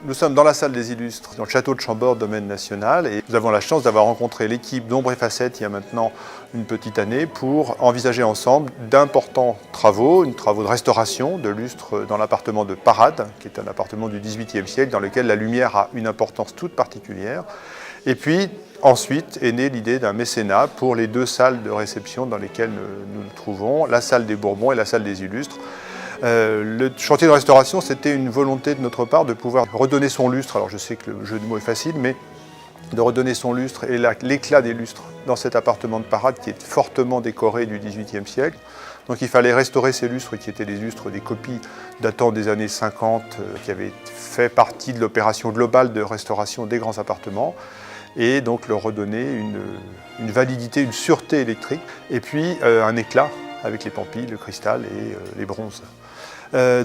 Nous sommes dans la salle des illustres, dans le château de Chambord, domaine national, et nous avons la chance d'avoir rencontré l'équipe d'Ombre et Facettes il y a maintenant une petite année pour envisager ensemble d'importants travaux, travaux de restauration de lustres dans l'appartement de Parade, qui est un appartement du XVIIIe siècle dans lequel la lumière a une importance toute particulière. Et puis ensuite est née l'idée d'un mécénat pour les deux salles de réception dans lesquelles nous nous trouvons, la salle des Bourbons et la salle des illustres. Le chantier de restauration, c'était une volonté de notre part de pouvoir redonner son lustre. Alors je sais que le jeu de mots est facile, mais de redonner son lustre et l'éclat des lustres dans cet appartement de Parade qui est fortement décoré du XVIIIe siècle. Donc il fallait restaurer ces lustres qui étaient des lustres, des copies datant des années 50, qui avaient fait partie de l'opération globale de restauration des grands appartements, et donc leur redonner une validité, une sûreté électrique, et puis un éclat avec les pampilles, le cristal et les bronzes.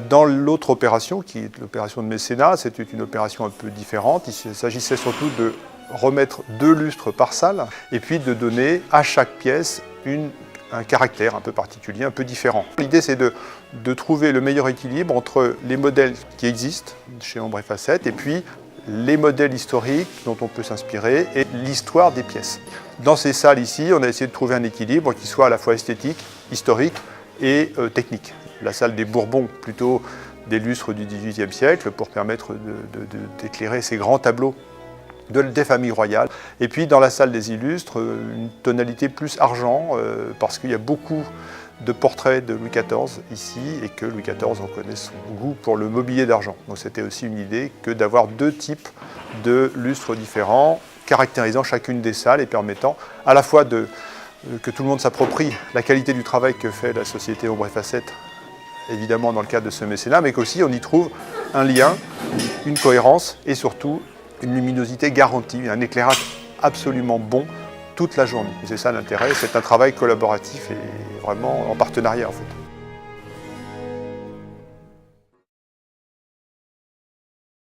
Dans l'autre opération, qui est l'opération de mécénat, c'était une opération un peu différente. Il s'agissait surtout de remettre 2 lustres par salle et puis de donner à chaque pièce un caractère un peu particulier, un peu différent. L'idée, c'est de trouver le meilleur équilibre entre les modèles qui existent chez Ombre et Facettes et puis les modèles historiques dont on peut s'inspirer et l'histoire des pièces. Dans ces salles ici, on a essayé de trouver un équilibre qui soit à la fois esthétique, historique et technique. La salle des Bourbons, plutôt des lustres du XVIIIe siècle, pour permettre d'éclairer ces grands tableaux des familles royales. Et puis dans la salle des illustres, une tonalité plus argent, parce qu'il y a beaucoup de portraits de Louis XIV ici, et que Louis XIV, on connaît son goût pour le mobilier d'argent. Donc c'était aussi une idée que d'avoir 2 types de lustres différents, caractérisant chacune des salles et permettant à la fois que tout le monde s'approprie la qualité du travail que fait la société Ombre et Facettes, évidemment dans le cadre de ce mécénat, mais qu'aussi on y trouve un lien, une cohérence et surtout une luminosité garantie, un éclairage absolument bon toute la journée. C'est ça l'intérêt, c'est un travail collaboratif et vraiment en partenariat en fait.